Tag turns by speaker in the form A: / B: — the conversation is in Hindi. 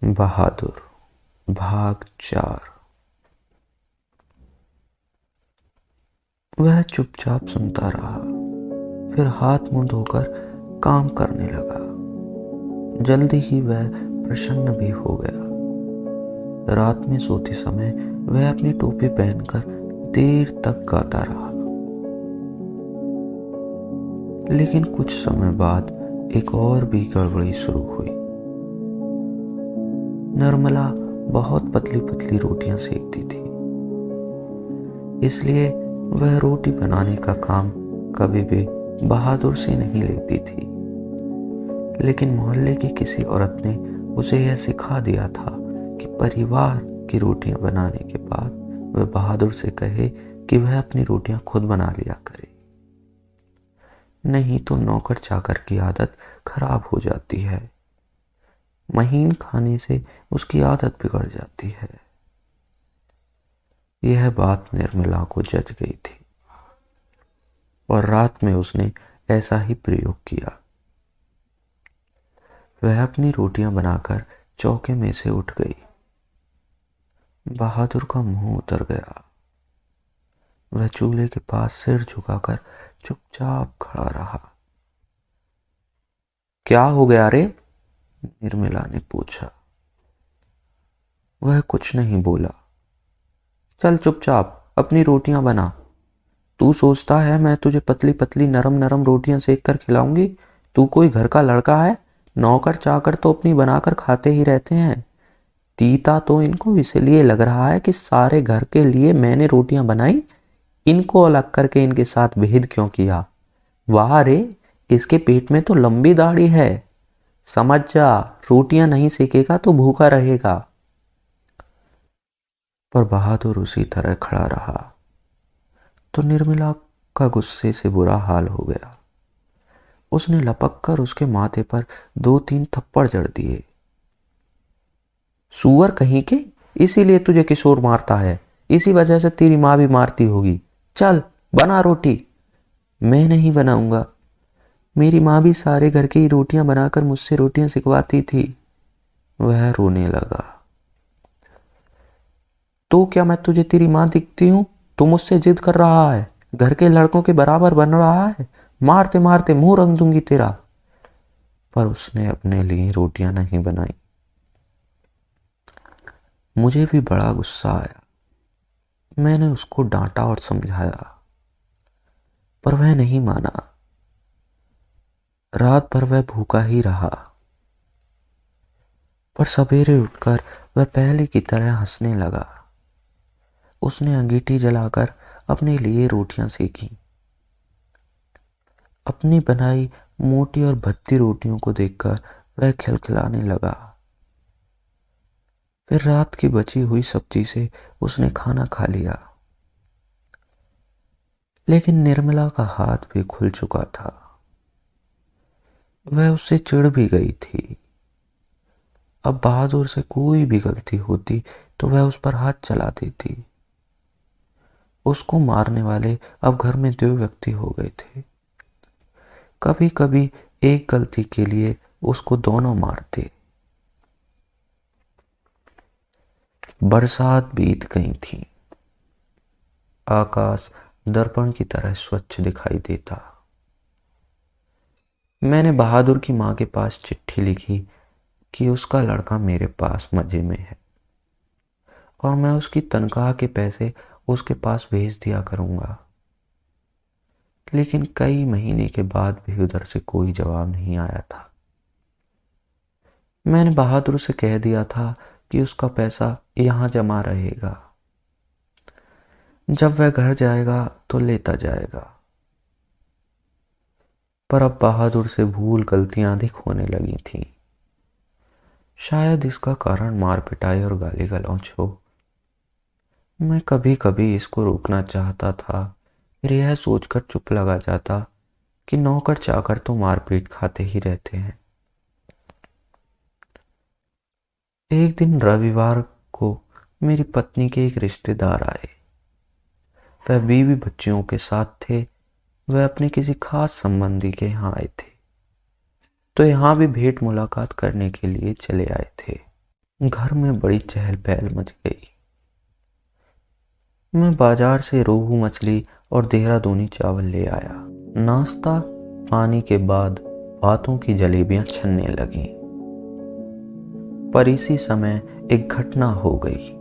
A: बहादुर भाग 4। वह चुपचाप सुनता रहा, फिर हाथ मुंह धोकर काम करने लगा। जल्दी ही वह प्रसन्न भी हो गया। रात में सोते समय वह अपनी टोपी पहनकर देर तक गाता रहा। लेकिन कुछ समय बाद एक और भी गड़बड़ी शुरू हुई। निर्मला बहुत पतली पतली रोटियां सेकती थी, इसलिए वह रोटी बनाने का काम कभी भी बहादुर से नहीं लेती थी। लेकिन मोहल्ले की किसी औरत ने उसे यह सिखा दिया था कि परिवार की रोटियां बनाने के बाद वह बहादुर से कहे कि वह अपनी रोटियां खुद बना लिया करे, नहीं तो नौकर चाकर की आदत खराब हो जाती है। महीन खाने से उसकी आदत बिगड़ जाती है। यह बात निर्मला को जच गई थी और रात में उसने ऐसा ही प्रयोग किया। वह अपनी रोटियां बनाकर चौके में से उठ गई। बहादुर का मुंह उतर गया। वह चूल्हे के पास सिर झुकाकर चुपचाप खड़ा रहा। क्या हो गया रे? निर्मला ने पूछा। वह कुछ नहीं बोला। चल चुपचाप अपनी रोटियां बना। तू सोचता है मैं तुझे पतली पतली नरम नरम रोटियां सेक कर खिलाऊंगी? तू कोई घर का लड़का है? नौकर चाकर तो अपनी बनाकर खाते ही रहते हैं। तीता तो इनको इसलिए लग रहा है कि सारे घर के लिए मैंने रोटियां बनाई, इनको अलग करके इनके साथ भेद क्यों किया? वाह रे, इसके पेट में तो लंबी दाढ़ी है। समझ जा, रोटियां नहीं सेकेगा तो भूखा रहेगा। पर बहादुर उसी तरह खड़ा रहा तो निर्मला का गुस्से से बुरा हाल हो गया। उसने लपक कर उसके माथे पर 2-3 थप्पड़ जड़ दिए। सूअर कहीं के, इसीलिए तुझे किशोर मारता है, इसी वजह से तेरी माँ भी मारती होगी। चल बना रोटी। मैं नहीं बनाऊंगा। मेरी माँ भी सारे घर की रोटियां बनाकर मुझसे रोटियां सिखवाती थी। वह रोने लगा। तो क्या मैं तुझे तेरी माँ दिखती हूं? तू मुझसे जिद कर रहा है, घर के लड़कों के बराबर बन रहा है। मारते मारते मुंह रंग दूंगी तेरा। पर उसने अपने लिए रोटियां नहीं बनाई। मुझे भी बड़ा गुस्सा आया। मैंने उसको डांटा और समझाया, पर वह नहीं माना। रात भर वह भूखा ही रहा। पर सवेरे उठकर वह पहले की तरह हंसने लगा। उसने अंगीठी जलाकर अपने लिए रोटियां सेकी। अपनी बनाई मोटी और भद्दी रोटियों को देखकर वह खिलखिलाने लगा। फिर रात की बची हुई सब्जी से उसने खाना खा लिया। लेकिन निर्मला का हाथ भी खुल चुका था। वह उससे चिढ़ भी गई थी। अब बहादुर से कोई भी गलती होती तो वह उस पर हाथ चला देती। उसको मारने वाले अब घर में 2 व्यक्ति हो गए थे। कभी कभी एक गलती के लिए उसको दोनों मारते। बरसात बीत गई थी। आकाश दर्पण की तरह स्वच्छ दिखाई देता। मैंने बहादुर की माँ के पास चिट्ठी लिखी कि उसका लड़का मेरे पास मजे में है और मैं उसकी तनख्वाह के पैसे उसके पास भेज दिया करूंगा। लेकिन कई महीने के बाद भी उधर से कोई जवाब नहीं आया था। मैंने बहादुर से कह दिया था कि उसका पैसा यहां जमा रहेगा, जब वह घर जाएगा तो लेता जाएगा। पर अब बहादुर से भूल गलतियां अधिक होने लगी थीं। शायद इसका कारण मार पिटाई और गाली गलौज हो। मैं कभी कभी इसको रोकना चाहता था, फिर यह सोचकर चुप लगा जाता कि नौकर चाकर तो मारपीट खाते ही रहते हैं। एक दिन रविवार को मेरी पत्नी के एक रिश्तेदार आए। वह बीवी बच्चियों के साथ थे। वह अपने किसी खास संबंधी के यहाँ आए थे, तो यहाँ भी भेंट मुलाकात करने के लिए चले आए थे। घर में बड़ी चहल पहल मच गई। मैं बाजार से रोहू मछली और देहरादूनी चावल ले आया। नाश्ता पानी के बाद बातों की जलेबियां छनने लगीं। पर इसी समय एक घटना हो गई।